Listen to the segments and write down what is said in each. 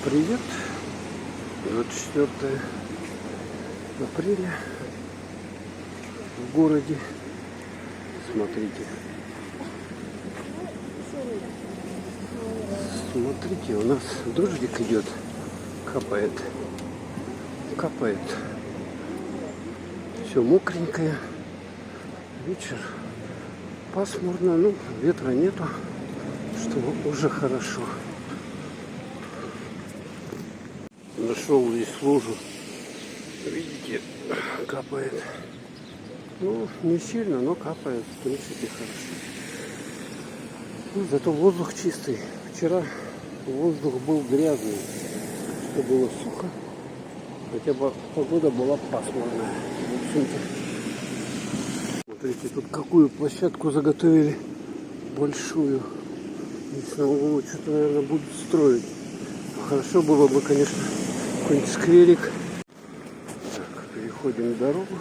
Привет! 24 апреля в городе. Смотрите. Смотрите, у нас дождик идет. Капает. Капает. Все мокренькое. Вечер пасмурно. Ну, ветра нету, что уже хорошо. Нашел здесь лужу. Видите, капает. Ну, не сильно, но капает. В принципе, хорошо. Ну, зато воздух чистый. Вчера воздух был грязный. Что было сухо. Хотя бы погода была пасмурная. В общем-то. Смотрите, тут какую площадку заготовили. Большую. Здесь что-то, наверное, будут строить. Хорошо было бы, конечно, какой-нибудь скверик. Так, переходим дорогу.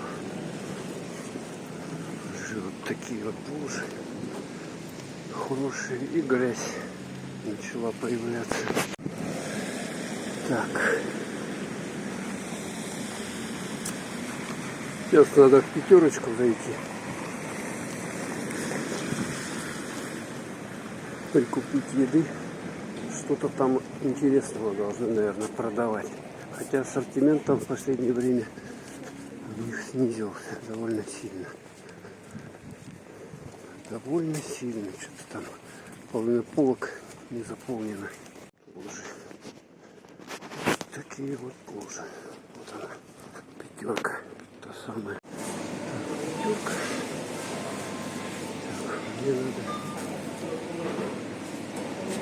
Вот такие вот лужи. Хорошие. И грязь начала появляться. Так. Сейчас надо в пятерочку зайти. Прикупить еды. Что-то там интересного должны, наверное, продавать. Хотя ассортимент там в последнее время у них снизился довольно сильно. Довольно сильно. Что-то там половина полок не заполнена. Лужи. Такие вот лужи. Вот она. Пятерка. Та самая. Пятерка. Так, мне надо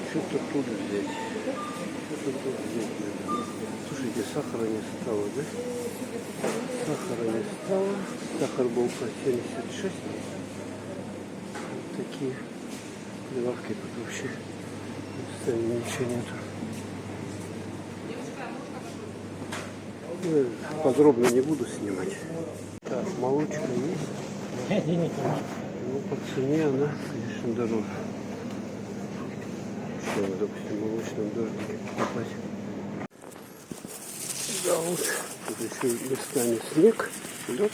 что-то тут взять. Что-то тут взять надо. Слушайте, сахара не стало, да? Сахара не стало. Сахар был по 76. Вот такие прилавки тут вообще. Сами ничего нету. Ну, подробно не буду снимать. Так, молочка есть. Ну, по цене она, конечно, дороже. Что, допустим, в молочном дождике покупать. Да, вот тут еще местами снег, лед.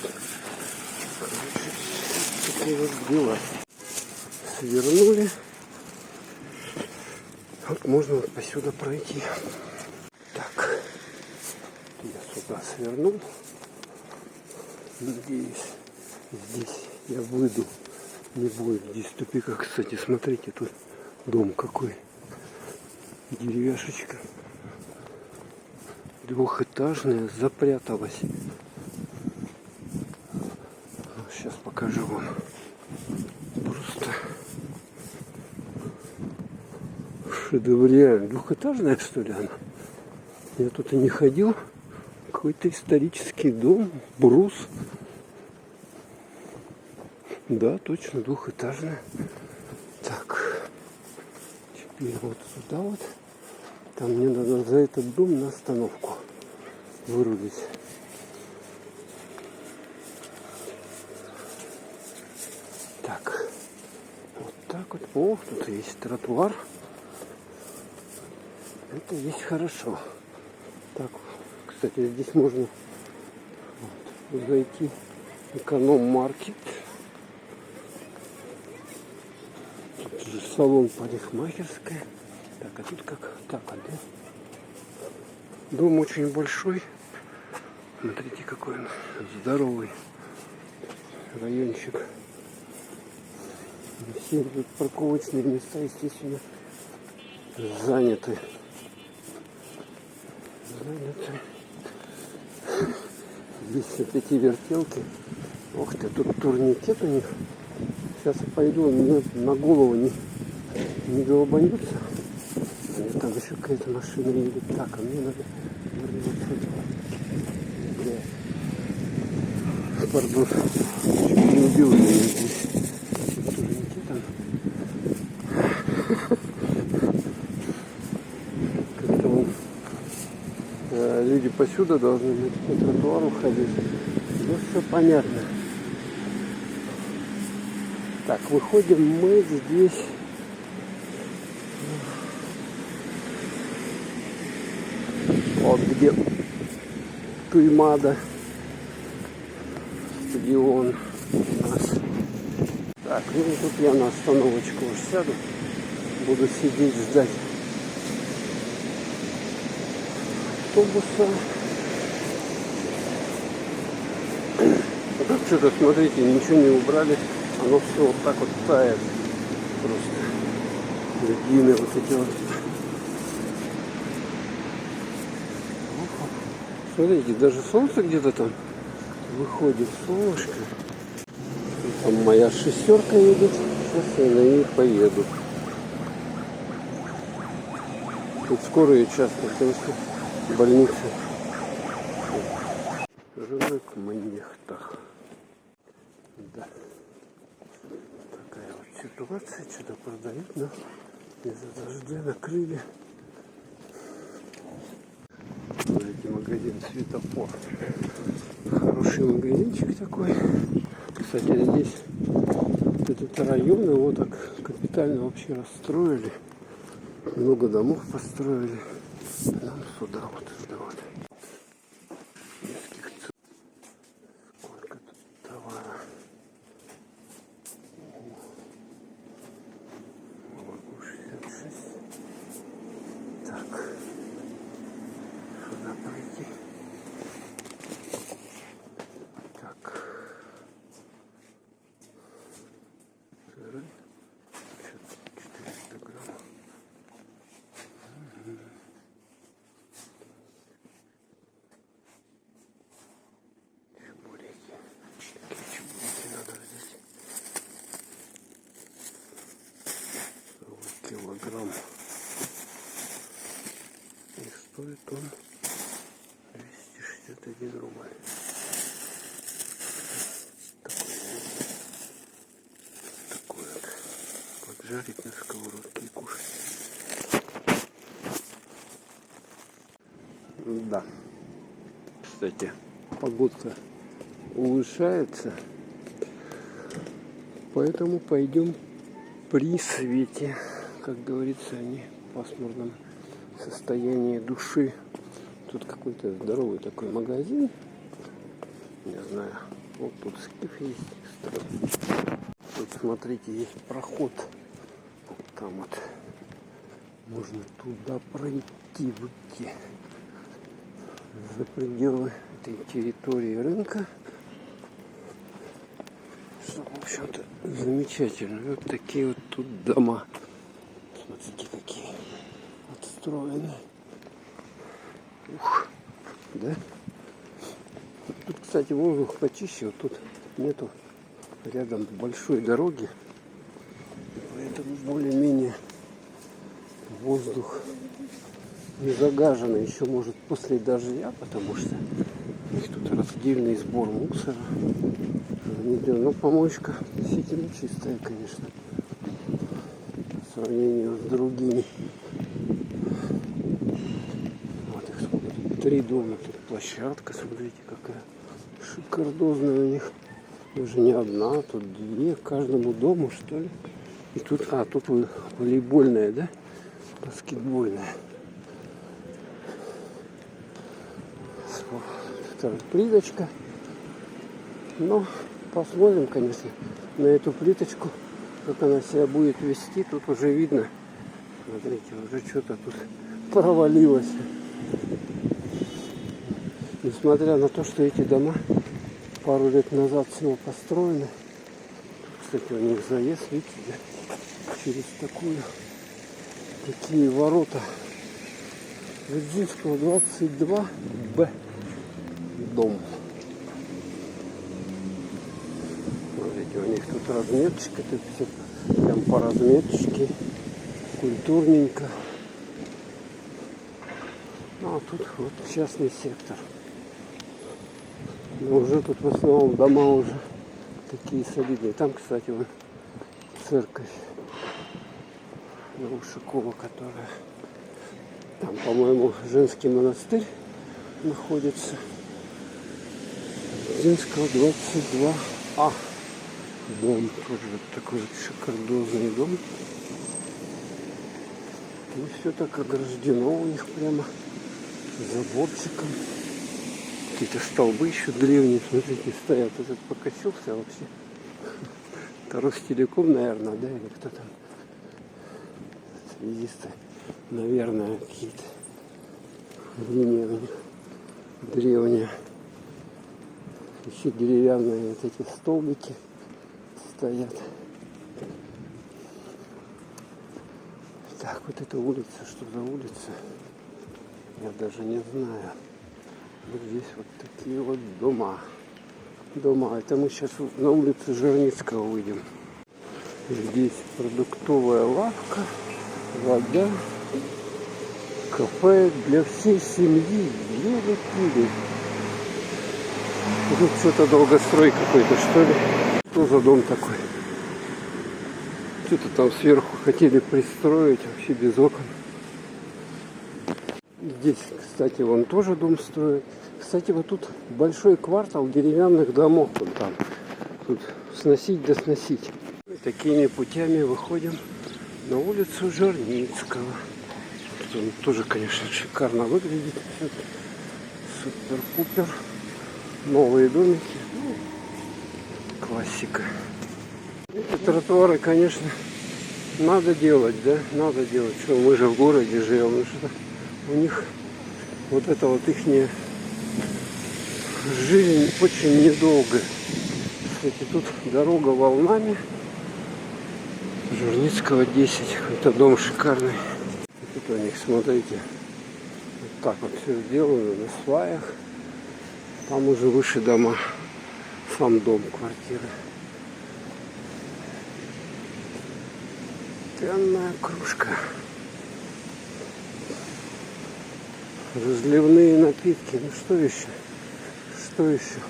Короче, такие вот дела. Свернули. Вот можно вот посюда пройти. Так. Я сюда свернул. Надеюсь, здесь я выйду. Не будет здесь тупика. Кстати, смотрите, тут дом какой. Деревяшечка. Двухэтажная, запряталась. Сейчас покажу вам. Просто шедевриально. Двухэтажная, что ли, она? Я тут и не ходил. Какой-то исторический дом. Брус. Да, точно, двухэтажная. Так. Теперь вот сюда вот. Там мне надо за этот дом на остановку вырубить. Так. Вот так вот. О, тут есть тротуар. Это есть хорошо. Так, кстати, здесь можно вот, зайти в эконом-маркет. Тут же салон парикмахерская. Так, а тут как? Так, а да? Дом очень большой. Смотрите, какой он здоровый райончик. Все тут парковочные места, естественно, заняты. Здесь вот эти вертелки. Ох ты, тут турникет у них. Сейчас пойду, мне на голову не долбанется. Там еще какая-то машина едет. Так, а мне надо пардон. Чуть не убил меня здесь. Турникетом. Как-то вон люди посюда должны по тротуару ходить. Ну, все понятно. Так, выходим мы здесь Вот где Туймада, стадион у нас. Так, ну и тут я на остановочку уже сяду. Буду сидеть, ждать автобуса. А тут что-то, смотрите, ничего не убрали. Оно все вот так вот тает. Просто льдины вот эти вот. Смотрите, даже солнце где-то там выходит, солнышко. Там моя шестерка едет. Сейчас я на ней поеду. Тут скорые часто, потому что больница. Рынок Манехтах. Да. Такая вот ситуация. Что-то продают, но из-за дождя накрыли. Знаете, магазин Светофор. Хороший магазинчик такой. Кстати, здесь этот район его так капитально вообще расстроили. Много домов построили. Нам сюда вот. Сколько тут товара. Молоко 66. Так. Сюда пройти. Так. Сыры. 400 грамм. Килограмм. И стоит он 261 рубль. Такой вот. Поджарить на сковородке и кушать. Да. Кстати, погодка улучшается. Поэтому пойдем при свете. Как говорится, они в пасмурном состоянии души. Тут какой-то здоровый такой магазин. Не знаю. Вот тут скиф есть. Тут, смотрите, есть проход. Вот там вот. Можно туда пройти, выйти. За пределы этой территории рынка. Что, в общем-то, замечательно. Вот такие вот тут дома. Смотрите, какие отстроены. Ух, да? Тут, кстати, воздух почище. Вот тут нету рядом большой дороги. Поэтому более-менее воздух не загаженный. Еще может после дождя, потому что тут раздельный сбор мусора. Но помоечка действительно чистая, конечно. По сравнению с другими. Вот их сколько тут. 3 дома. Тут площадка, смотрите, какая шикардозная у них. Уже не одна, тут 2 к каждому дому, что ли. И тут, тут волейбольная, да? Баскетбольная. Вторая плиточка. Но посмотрим, конечно, на эту плиточку, как она себя будет вести. Тут уже видно, смотрите, уже что-то тут провалилось. Несмотря на то, что эти дома пару лет назад всего построены. Кстати, у них заезд, видите, через такие ворота. Владимирского 22Б дом. Смотрите, у них тут разметочка, тут все прям по разметочке, культурненько. А тут вот частный сектор. Но уже тут в основном дома уже такие солидные. Там, кстати, вот церковь Ушакова, которая там, по-моему, женский монастырь находится. Зинского 22А дом. Тоже вот такой вот шикардозный дом. И все так ограждено у них прямо заборчиком. Какие-то столбы еще древние, смотрите, стоят. Этот покосился вообще. Это Ростелеком, наверное, да, или кто там? Связисты, наверное, какие-то линии у них древние. Еще деревянные вот эти столбики стоят. Так, вот эта улица, что за улица? Я даже не знаю. Вот здесь вот такие вот дома. Это мы сейчас на улице Жирницкого выйдем. Здесь продуктовая лавка, вода, кафе для всей семьи. Еле-пили. Тут что-то долгострой какой-то, что ли. Что за дом такой? Что-то там сверху хотели пристроить, вообще без окон. Здесь, кстати, вон тоже дом строят. Кстати, вот тут большой квартал деревянных домов. Вот там. Тут сносить да сносить. И такими путями выходим на улицу Жирницкого. Тут он тоже, конечно, шикарно выглядит. Супер-пупер. Новые домики. Ну, классика. Эти тротуары, конечно, надо делать, да? Надо делать. Что мы же в городе живем. Ну, что у них вот это вот ихняя жизнь очень недолго. Кстати, тут дорога волнами. Жирницкого 10. Это дом шикарный. И тут у них, смотрите, вот так вот все сделано на сваях. Там уже выше дома. Сам дом, квартиры. Пенная кружка. Разливные напитки. Ну что еще? Что еще?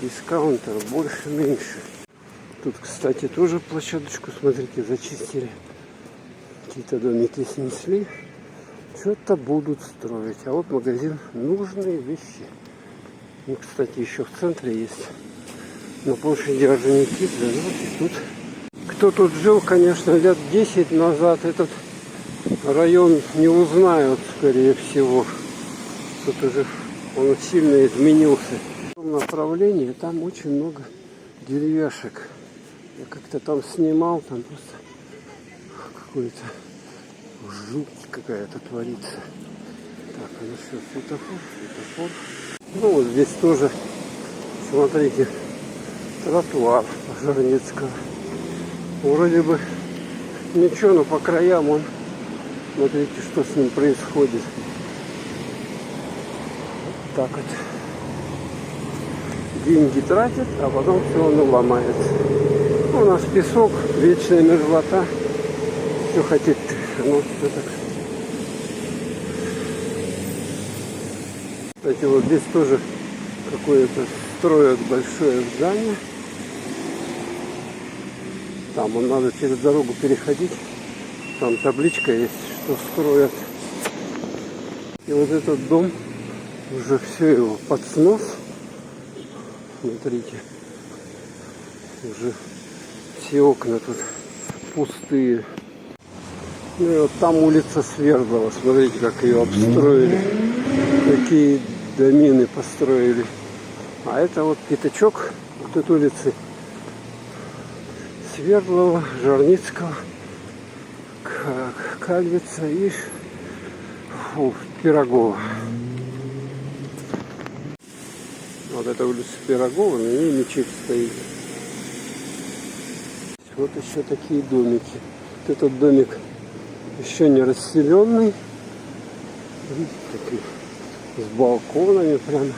Дискаунтер. Больше, меньше. Тут, кстати, тоже площадочку, смотрите, зачистили. Какие-то домики снесли. Что-то будут строить. А вот магазин «Нужные вещи». Ну, кстати, еще в центре есть. На площади Орджоникидзе. Ну, тут. Кто тут жил, конечно, лет 10 назад, этот район не узнают, скорее всего. Тут уже он сильно изменился. В том направлении там очень много деревяшек. Я как-то там снимал, там просто какой-то жуть какая-то творится. Так, ну что, светофор. Ну вот здесь тоже, смотрите, тротуар Жирницкого. Вроде бы ничего, но по краям он, смотрите, что с ним происходит. Вот так вот. Деньги тратят, а потом все оно ломается. У нас песок, вечная мерзлота. Что хотеть, ну, все так. Кстати, вот здесь тоже какое-то строят большое здание. Там он надо через дорогу переходить. Там табличка есть, что строят. И вот этот дом, уже все его под снос. Смотрите. Уже все окна тут пустые. Ну и вот там улица Свердлова. Смотрите, как ее обстроили. Какие домины построили. А это вот пятачок вот этой улицы Свердлова, Жирницкого, Кальвица и Пирогова. Вот эта улица Пирогова, на ней мечеть стоит. Вот еще такие домики. Вот этот домик еще не расселенный. Такие, с балконами прямо.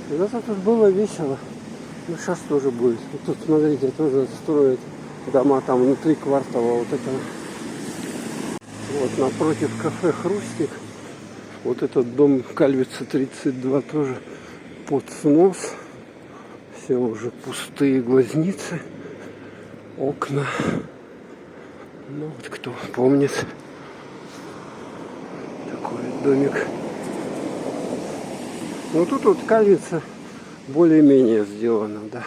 Когда-то тут было весело. Ну, сейчас тоже будет. Вот тут, смотрите, тоже строят дома там внутри квартала. Вот это. Вот напротив кафе «Хрустик». Вот этот дом Кальвица 32 тоже под снос. Все уже пустые глазницы. Окна. Ну, вот кто помнит. Такой домик. Ну, тут вот Кальвица более-менее сделана, да.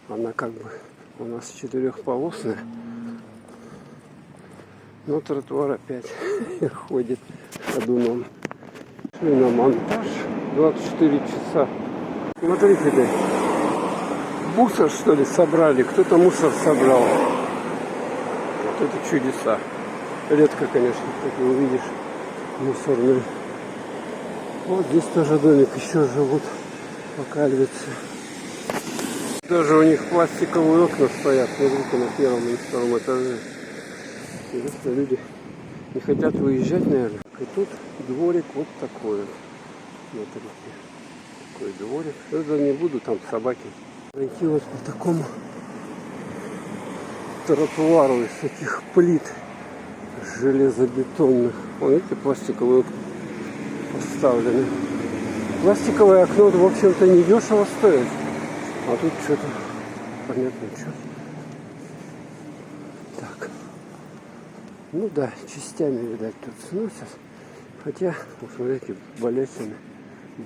Она как бы у нас четырехполосная. Но тротуар опять ходит ходуном. Пришли на монтаж. 24 часа. Смотрите, да. Мусор, что ли, собрали. Кто-то мусор собрал. Вот это чудеса. Редко, конечно, такие увидишь мусорные. Вот здесь тоже домик. Еще живут. Пока льются. Даже у них пластиковые окна стоят. Смотрите, на первом и втором этаже. Интересно, люди не хотят выезжать, наверное. И тут дворик вот такой вот. Смотрите. Такой дворик. Я не буду, там собаки. Пройти вот по такому тротуару из таких плит железобетонных. Вон, видите, пластиковые окна поставлены. Пластиковое окно, в общем-то, не дешево стоит. А тут что-то понятно, что. Так. Ну да, частями, видать, тут сносят. Хотя, вот смотрите, балясины.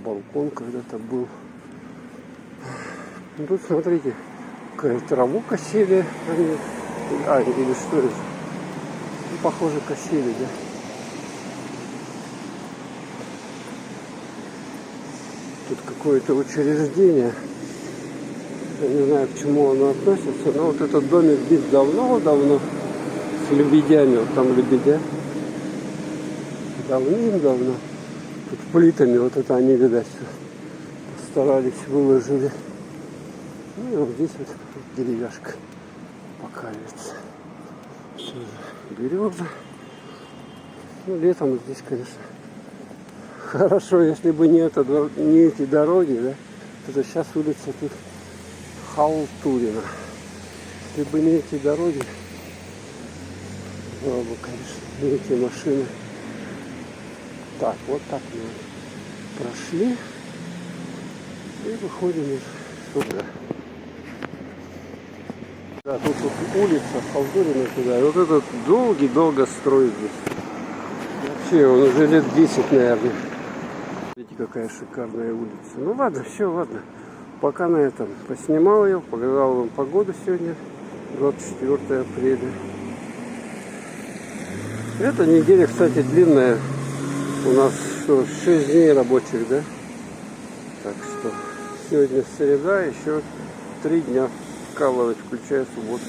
Балкон когда-то был. Ну, тут, смотрите, траву косили они. Или что это? Ну, похоже, косили, да? Тут какое-то учреждение. Я не знаю, к чему оно относится, но вот этот домик здесь давно-давно с лебедями. Вот там лебедя. Давным-давно. Тут плитами вот это они, видать, постарались, выложили. Ну и вот здесь вот деревяшка покажется. Береза. Ну, летом здесь, конечно, хорошо, если бы не эти дороги, да, то сейчас улица тут халтурина. Если бы не эти дороги, было бы, конечно, не эти машины. Так, вот так мы прошли и выходим сюда. Да, тут вот улица халтурина туда. И вот этот долго строит здесь. Вообще, он уже лет 10, наверное. Видите, какая шикарная улица. Ну ладно, все, ладно. Пока на этом поснимал ее, показал вам погоду сегодня, 24 апреля. Эта неделя, кстати, длинная. У нас что, 6 дней рабочих, да? Так что сегодня среда, еще 3 дня вкалывать, включая субботу.